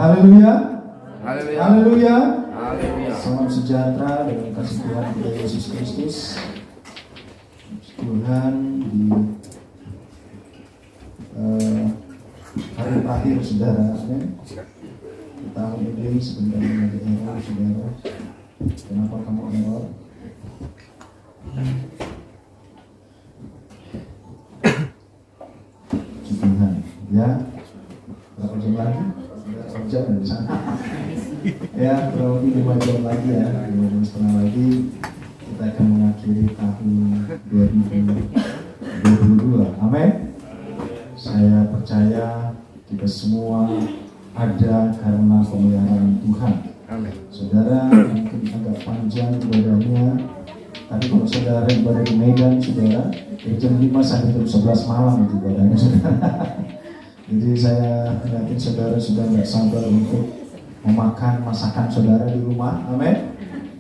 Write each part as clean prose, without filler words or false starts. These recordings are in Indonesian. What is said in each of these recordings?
Haleluya. Haleluya. Haleluya. Haleluya. Salam sejahtera dengan kasih Tuhan kita Yesus Kristus. Tuhan di hari terakhir saudara, di tahun ini sebentar menjadi error saudara. Kenapa kamu error? Tuhan, ya. Berapa jam lagi? 1 jam dari sana. Ya, kurang lebih 5 jam lagi ya, 5 jam setengah lagi kita akan mengakhiri tahun 2022. Amin. Saya percaya kita semua ada karena pemeliharaan Tuhan. Amin. Saudara mungkin agak panjang ibadahnya, tapi kalau saudara ibadah di Medan, saudara dari jam 5 sampai jam 11 malam itu ibadahnya, saudara. Jadi saya yakin saudara sudah nggak sabar untuk memakan masakan saudara di rumah, amin.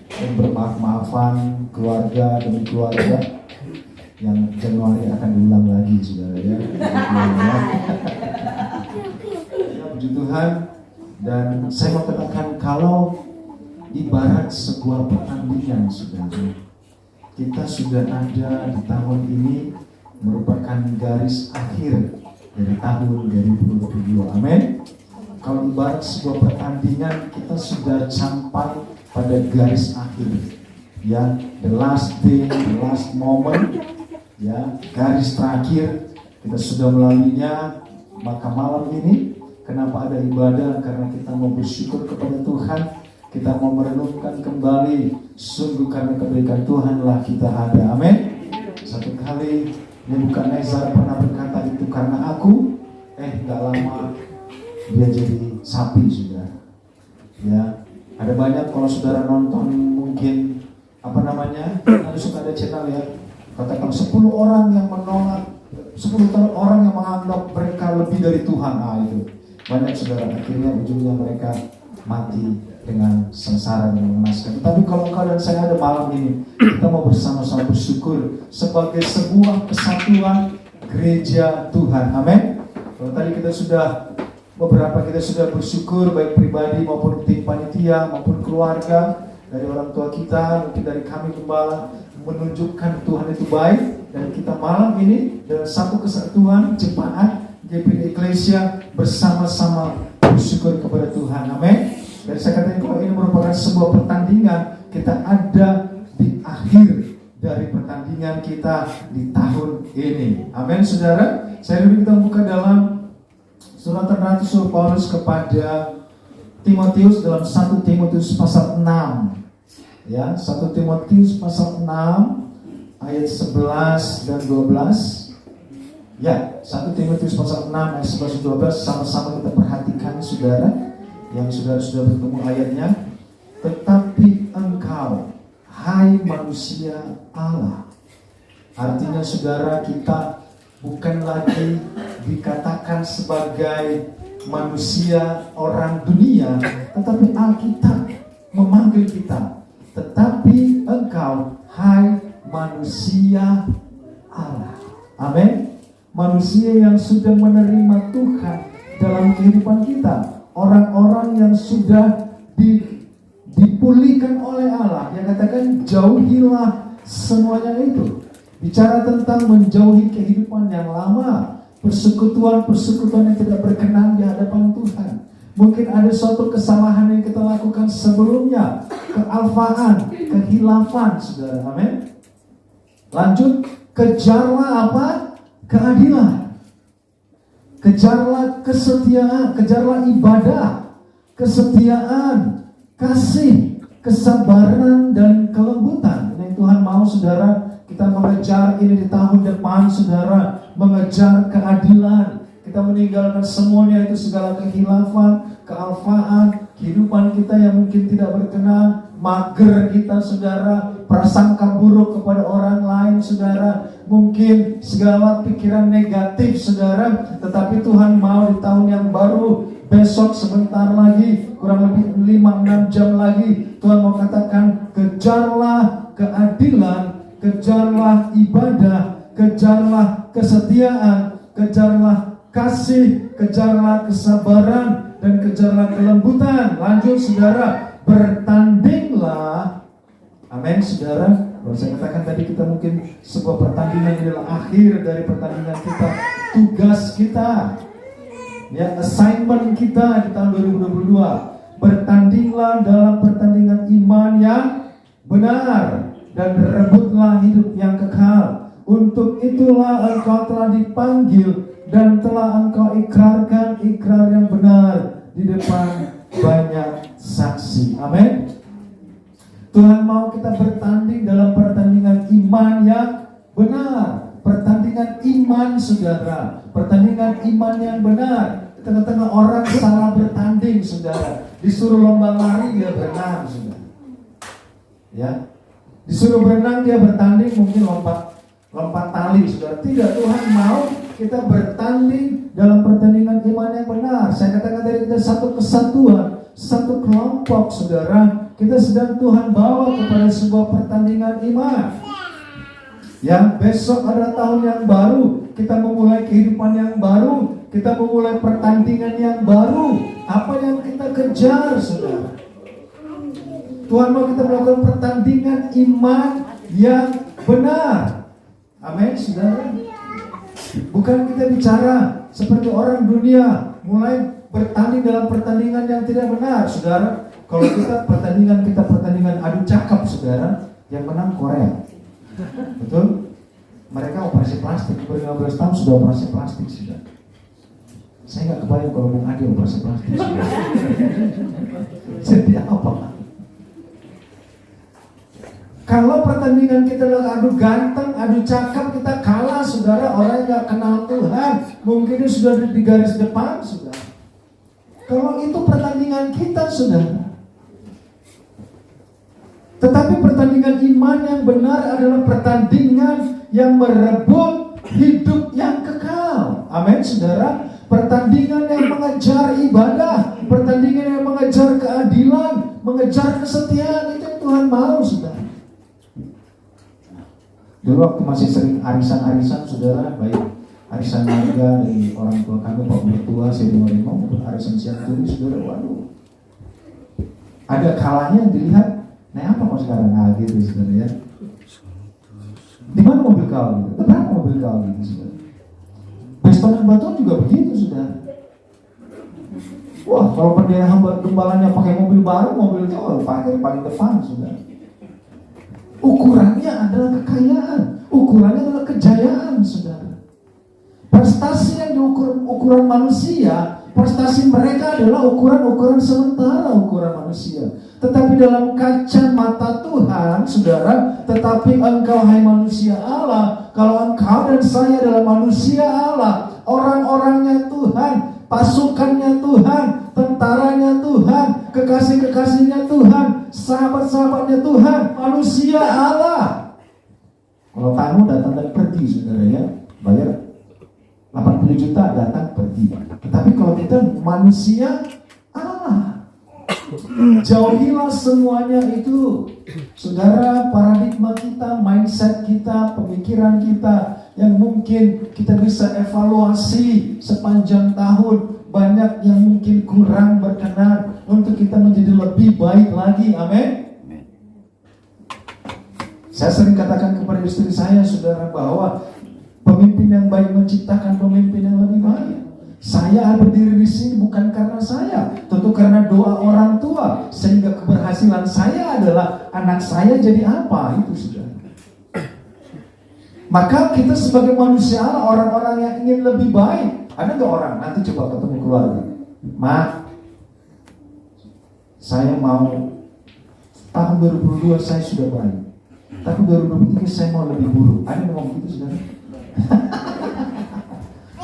Dan bermaaf-maafan keluarga demi keluarga yang Januari akan diulang lagi, saudara ya. Puji Tuhan. Dan saya mau katakan kalau ibarat sebuah pertandingan, saudara, kita sudah ada di tahun ini merupakan garis akhir dari tahun 2022, amin. Kalau ibarat sebuah pertandingan, kita sudah sampai pada garis akhir, ya, the last day, the last moment, ya, garis terakhir kita sudah melaluinya. Maka malam ini kenapa ada ibadah? Karena kita mau bersyukur kepada Tuhan, kita mau merenungkan kembali, sungguh karena kebaikan Tuhanlah kita ada, amin. Satu kali Nebukadnezar pernah berkata, itu karena aku, gak lama dia jadi sapi, saudara. Ya, ada banyak kalau saudara nonton mungkin ada suka ada channel ya, katakan 10 orang yang menolak, 10 orang yang menganggap mereka lebih dari Tuhan. Itu banyak saudara, akhirnya ujungnya mereka mati dengan sengsara dan mengenaskan. Tapi kalau kau dan saya ada malam ini, kita mau bersama-sama bersyukur sebagai sebuah kesatuan gereja Tuhan, amin. Kalau tadi kita sudah bersyukur baik pribadi maupun tim panitia maupun keluarga, dari orang tua kita, mungkin dari kami gembala, menunjukkan Tuhan itu baik. Dan kita malam ini dalam satu kesatuan jemaat GPD Ecclesia bersama-sama bersyukur kepada Tuhan, amin. Dan saya katakan kalau ini merupakan sebuah pertandingan, kita ada di akhir dari pertandingan kita di tahun ini, amin saudara. Saya dulu kita buka dalam surat Rasul Paulus kepada Timotius dalam 1 Timotius pasal 6. Ya, 1 Timotius pasal 6 ayat 11 dan 12. Ya, 1 Timotius pasal 6 ayat 11 dan 12 sama-sama kita perhatikan saudara. Yang sudah bertemu ayatnya. Tetapi engkau, hai manusia Allah. Artinya saudara, kita bukan lagi dikatakan sebagai manusia orang dunia, tetapi Alkitab memanggil kita, tetapi engkau, hai manusia Allah, amin. Manusia yang sudah menerima Tuhan dalam kehidupan kita, orang-orang yang sudah dipulihkan oleh Allah, yang katakan jauhilah semuanya itu. Bicara tentang menjauhi kehidupan yang lama, persekutuan-persekutuan yang tidak berkenan di hadapan Tuhan. Mungkin ada suatu kesalahan yang kita lakukan sebelumnya, kealfaan, kehilafan, saudara, amin. Lanjut, kejarlah apa? Keadilan. Kejarlah kesetiaan, kejarlah ibadah, kesetiaan, kasih, kesabaran, dan kelembutan. Ini yang Tuhan mau saudara, kita mengejar ini di tahun depan saudara, mengejar keadilan. Kita meninggalkan semuanya itu, segala kehilafan, kealfaan, kehidupan kita yang mungkin tidak berkenan, mager kita saudara, prasangka buruk kepada orang lain saudara, mungkin segala pikiran negatif saudara. Tetapi Tuhan mau di tahun yang baru, besok sebentar lagi, kurang lebih 5-6 jam lagi, Tuhan mau katakan, kejarlah keadilan, kejarlah ibadah, kejarlah kesetiaan, kejarlah kasih, kejarlah kesabaran, dan kejarlah kelembutan. Lanjut saudara, bertandinglah. Amin saudara. Kalau saya katakan tadi, kita mungkin sebuah pertandingan adalah akhir dari pertandingan kita, tugas kita, ya, assignment kita di tahun 2022. Bertandinglah dalam pertandingan iman yang benar dan rebutlah hidup yang kekal. Untuk itulah engkau telah dipanggil dan telah engkau ikrarkan ikrar yang benar di depan banyak saksi. Amin. Tuhan mau kita bertanding dalam pertandingan iman yang benar. Pertandingan iman saudara, pertandingan iman yang benar. Di tengah-tengah orang salah bertanding saudara, disuruh lomba lari dia berenang saudara, ya, disuruh berenang dia bertanding, mungkin lompat tali saudara. Tidak, Tuhan mau kita bertanding dalam pertandingan iman yang benar. Saya katakan tadi, kita satu kesatuan, satu kelompok saudara. Kita sedang Tuhan bawa kepada sebuah pertandingan iman. Yang besok adalah tahun yang baru. Kita memulai kehidupan yang baru. Kita memulai pertandingan yang baru. Apa yang kita kejar saudara? Tuhan mau kita melakukan pertandingan iman yang benar. Amin saudara. Bukan kita bicara seperti orang dunia, mulai bertanding dalam pertandingan yang tidak benar saudara. Kalau kita pertandingan adu cakap saudara, yang menang Korea. Betul? Mereka operasi plastik, ber 15 tahun sudah operasi plastik sudah. Saya nggak kebayang kalau Bung Adi operasi plastik sudah. Jadi apa? Kalau pertandingan kita adalah adu ganteng, adu cakap, kita kalah saudara. Orang yang nggak kenal Tuhan, mungkin dia sudah di garis depan saudara. Kalau itu pertandingan kita saudara. Tetapi pertandingan iman yang benar adalah pertandingan yang merebut hidup yang kekal. Amin saudara. Pertandingan yang mengejar ibadah, pertandingan yang mengejar keadilan, mengejar kesetiaan, itu yang Tuhan mau saudara. Dulu waktu masih sering arisan-arisan saudara, baik arisan warga dari orang tua kami, Pak Mertua, saya mau arisan siang turi saudara, waduh. Ada kalanya dilihat, nah apa kok sekarang gitu saudara ya? Di mana mobil kau gitu? Berapa mobil kau gitu saudara? Bestonan Batuan juga begitu saudara. Wah, kalau pendeta gembalanya pakai mobil baru, mobil itu pakai paling depan saudara. Ukurannya adalah kekayaan, ukurannya adalah kejayaan saudara. Prestasi yang diukur ukuran manusia, prestasi mereka adalah ukuran sementara, ukuran manusia. Tetapi dalam kacamata Tuhan, saudara, tetapi engkau hai manusia Allah, kalau engkau dan saya adalah manusia Allah, orang-orangnya Tuhan, pasukannya Tuhan, tentaranya Tuhan, kekasih-kekasihnya Tuhan, sahabat-sahabatnya Tuhan, manusia Allah. Kalau tamu datang dan pergi, saudara ya, bayar 80 juta datang pergi. Tetapi kalau kita manusia Allah, jauhilah semuanya itu, saudara. Paradigma kita, mindset kita, pemikiran kita yang mungkin kita bisa evaluasi sepanjang tahun, banyak yang mungkin kurang berkenan untuk kita menjadi lebih baik lagi. Amin. Saya sering katakan kepada istri saya, saudara, bahwa pemimpin yang baik menciptakan pemimpin yang lebih baik. Saya berdiri di sini bukan karena saya, tentu karena doa orang tua, sehingga keberhasilan saya adalah anak saya jadi apa, itu sudah. Maka kita sebagai manusia, orang-orang yang ingin lebih baik. Ada nggak orang nanti coba ketemu keluarga, Ma, saya mau tahun 2022 saya sudah baik, tapi 2023 saya mau lebih buruk. Ada yang ngomong gitu saudara?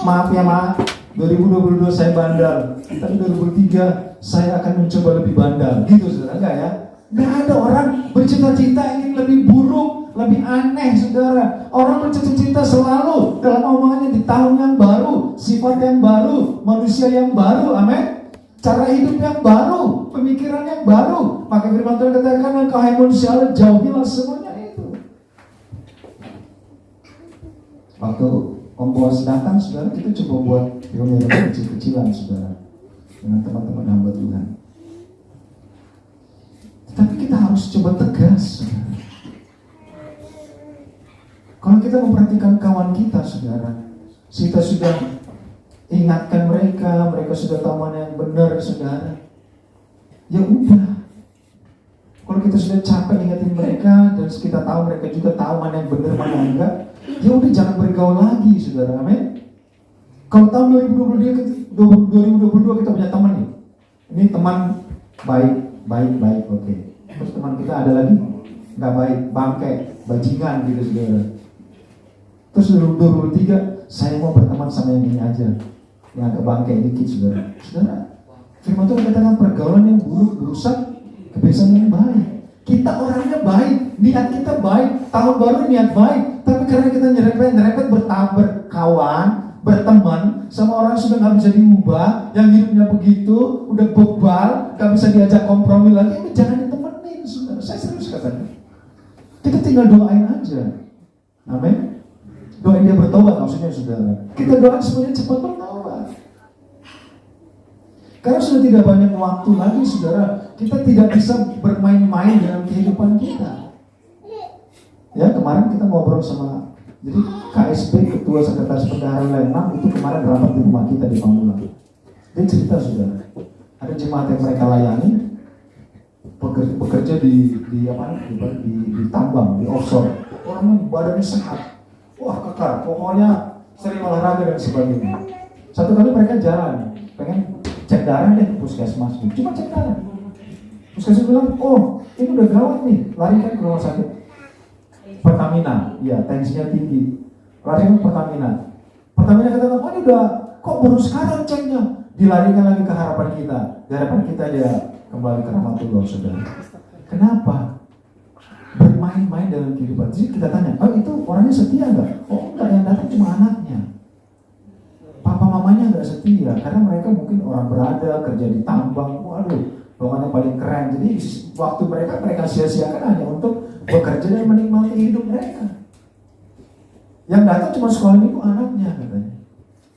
Maaf ya Ma, 2022 saya bandel, tapi 2023 saya akan mencoba lebih bandel. Gitu saudara, enggak ya? Enggak ada orang bercita-cita ingin lebih buruk, lebih aneh saudara. Orang bercita-cita selalu dalam omongannya di tahun yang baru, sifat yang baru, manusia yang baru, amin. Cara hidup yang baru, pemikiran yang baru. Maka firman Tuhan katakan, engkau hai manusia Allah, jauhilah semuanya itu. Waktu Om Boas datang, saudara, kita coba buat pionir kecil-kecilan, saudara. dengan teman-teman hamba Tuhan. Tapi kita harus coba tegas, saudara. Kalau kita memperhatikan kawan kita, saudara, kita sudah ingatkan mereka sudah tahu mana yang benar, saudara. Ya udah. Kalau kita sudah capek ingatin mereka dan kita tahu mereka juga tahu mana yang benar, mana yang enggak, ya udah jangan bergaul lagi, saudara. Amin. Kalau tahun 2022 kita punya teman nih. Ini teman baik, oke. Terus teman kita ada lagi nggak baik, bangke, bajingan gitu, saudara. Terus 2023 saya mau berteman sama yang ini aja, yang agak bangke dikit, saudara. Saudara, firman Tuhan katakan pergaulan yang buruk merusak kebiasaan yang baik. Kita orangnya baik, niat kita baik, tahun baru niat baik, tapi karena kita nyerempet berkawan, berteman sama orang yang sudah nggak bisa diubah, yang hidupnya begitu, udah bebal, nggak bisa diajak kompromi lagi, ini jangan ditemenin, saudara. Saya serius katanya. Kita tinggal doain aja, amin. Doain dia bertobat, maksudnya, saudara. Kita doain semuanya cepat bertobat. Karena sudah tidak banyak waktu lagi, saudara. Kita tidak bisa bermain-main dalam kehidupan kita. Ya, kemarin kita ngobrol sama, jadi KSP, Ketua Sekretaris Bendahara Wilayah 6 itu kemarin rapat di rumah kita di Pamulang. Dia cerita, saudara, ada jemaat yang mereka layani bekerja di tambang, di offshore. Orangnya badannya sehat, wah kekar, pokoknya sering olahraga dan sebagainya. Satu kali mereka jalan, pengen cek darah deh ke puskesmas, cuma cek darah. Puskesmas bilang, oh ini udah gawat nih, larikan ke rumah sakit Pertamina, ya tensinya tinggi, larikan ke Pertamina. Pertamina katakan, oh ini udah, kok baru sekarang ceknya, dilarikan lagi ke harapan kita. Di harapan kita dia kembali ke rahmatullah, saudara. Kenapa? Bermain-main dalam kehidupan. Jadi kita tanya, oh itu orangnya setia nggak? Oh enggak, yang datang cuma anaknya. Papa mamanya nggak setia, karena mereka mungkin orang berada, kerja di tambang, waduh, pokoknya paling keren. Jadi waktu mereka sia-siakan hanya untuk bekerja dan menikmati hidup mereka. Yang datang cuma sekolah minggu anaknya, katanya,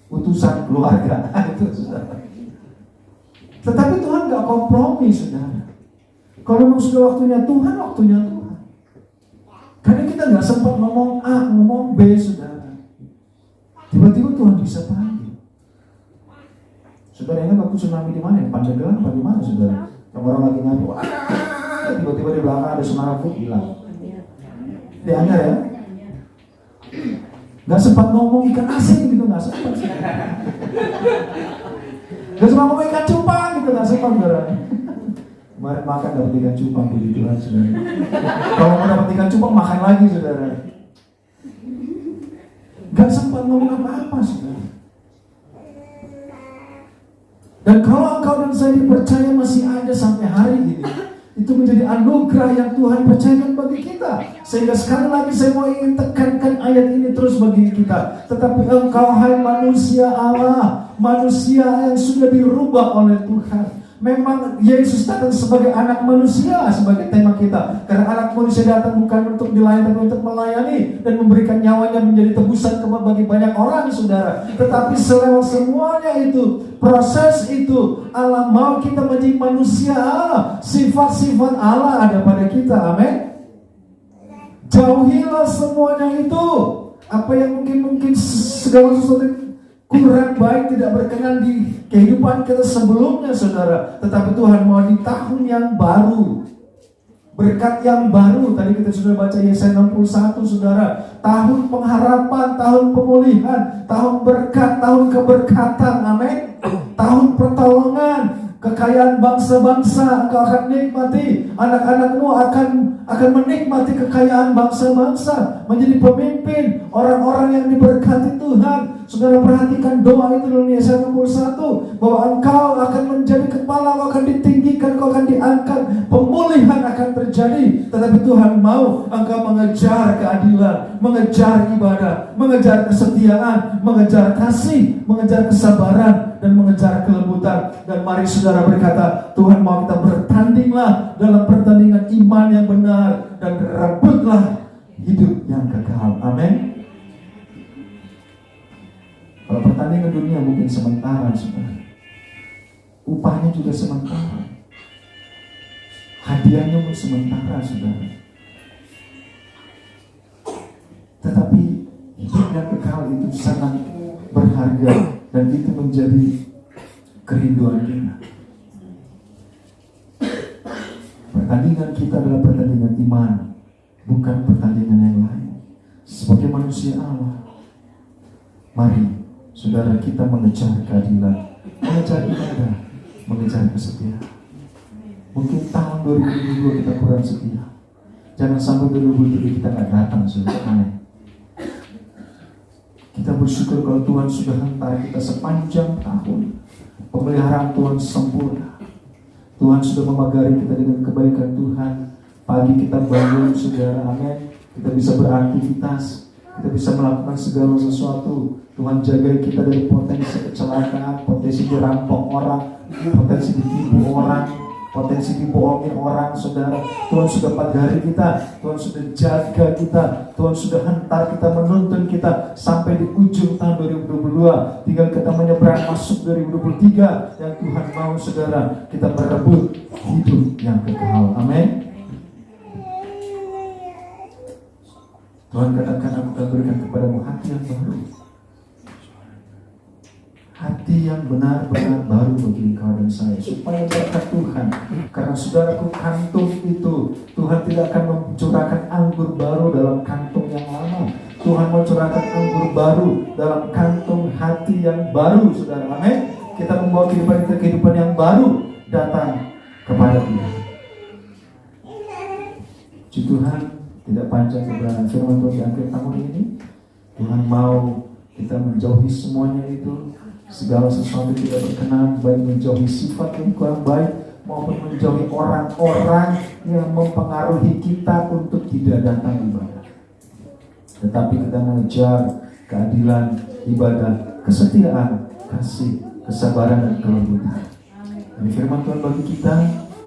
utusan keluarga. Itu, saudara. Tetapi Tuhan nggak kompromi, saudara. Kalau memang sudah waktunya Tuhan, waktunya Tuhan. Karena kita nggak sempat ngomong A, ngomong B, saudara. Tiba-tiba Tuhan bisa panggil. Saudara ingat waktu tsunami di mana? Pandeglang apa di mana, saudara? Yang orang lagi nyanyi, tiba-tiba di belakang ada tsunami hilang. Di Anda ya? Gak sempat ngomong ikan asin gitu, gak sempat. Gak sempat ngomong ikan cupang gitu, gak sempat, saudara. Kemarin makan dapat ikan cupang, puji Tuhan, saudara. Kalau mau dapat ikan cupang makan lagi, saudara. Gak sempat ngomong apa-apa, saudara. Dan kalau engkau dan saya dipercaya masih ada sampai hari ini, itu menjadi anugerah yang Tuhan percayakan bagi kita. Sehingga sekali lagi saya mau ingin tekankan ayat ini terus bagi kita. Tetapi engkau, hai manusia Allah, manusia yang sudah dirubah oleh Tuhan. Memang Yesus datang sebagai anak manusia, sebagai tema kita. Karena anak manusia datang bukan untuk dilayani, tapi untuk melayani dan memberikan nyawanya menjadi tebusan bagi banyak orang, saudara. Tetapi selewat semuanya itu, proses itu, Allah mau kita menjadi manusia Allah. Sifat-sifat Allah ada pada kita, amin. Jauhilah semuanya itu. Apa yang mungkin segala sesuatu kurang baik, tidak berkenan di kehidupan kita sebelumnya, saudara. Tetapi Tuhan mau di tahun yang baru, berkat yang baru. Tadi kita sudah baca Yesaya 61, saudara. Tahun pengharapan, tahun pemulihan, tahun berkat, tahun keberkatan, amin. Tahun pertolongan, kekayaan bangsa-bangsa engkau akan nikmati. Anak-anakmu akan menikmati kekayaan bangsa-bangsa, menjadi pemimpin, orang-orang yang diberkati Tuhan. Saudara perhatikan doa itu dalam Yesaya 61, bahwa engkau akan menjadi kepala, engkau akan ditinggikan, engkau akan diangkat, pemulihan akan terjadi. Tetapi Tuhan mau engkau mengejar keadilan, mengejar ibadah, mengejar kesetiaan, mengejar kasih, mengejar kesabaran, dan mengejar kelembutan. Dan mari saudara berkata, Tuhan mau kita bertandinglah dalam pertandingan iman yang benar, dan rebutlah hidup yang kekal, amin. Kalau pertandingan dunia mungkin sementara, saudara. upahnya juga sementara. Hadiahnya pun sementara, saudara. Tetapi hidup yang kekal itu sangat berharga, dan itu menjadi kerinduan kita. Pertandingan kita adalah pertandingan iman, bukan pertandingan yang lain. Sebagai manusia Allah, mari saudara kita mengejar keadilan, mengejar ibadah, mengejar kesetiaan. Mungkin tahun 2022 kita kurang setia, jangan sampai 2023 kita nggak datang, saudara. Kita bersyukur kalau Tuhan sudah hantar kita sepanjang tahun. Pemeliharaan Tuhan sempurna. Tuhan sudah memagari kita dengan kebaikan Tuhan. Pagi kita bangun, saudara, amin. Kita bisa beraktivitas, kita bisa melakukan segala sesuatu. Tuhan jaga kita dari potensi kecelakaan, potensi dirampok orang, potensi ditipu orang, potensi dibohongin orang, saudara. Tuhan sudah pagari kita, Tuhan sudah jaga kita, Tuhan sudah hantar kita, menuntun kita sampai di ujung tahun 2022. Tinggal kita menyeberang masuk 2023 yang Tuhan mau, saudara, kita berebut hidup yang kekal. Amin. Tuhan katakan, aku akan berikan kepadamu hati yang baru, hati yang benar-benar baru bagi engkau dan saya, supaya berkat Tuhan. Karena saudaraku, kantung itu Tuhan tidak akan mencurahkan anggur baru dalam kantung yang lama. Tuhan mencurahkan anggur baru dalam kantung hati yang baru, saudara. Amin. Kita membawa kehidupan yang baru datang kepada Tuhan. Puji Tuhan, tidak panjang kebenaran firman Tuhan di akhir tahun ini. Tuhan mau kita menjauhi semuanya itu, segala sesuatu tidak berkenan, baik menjauhi sifat yang kurang baik maupun menjauhi orang-orang yang mempengaruhi kita untuk tidak datang ibadah. Tetapi kita mengejar keadilan, ibadah, kesetiaan, kasih, kesabaran, dan kelembutan. Ini firman Tuhan bagi kita.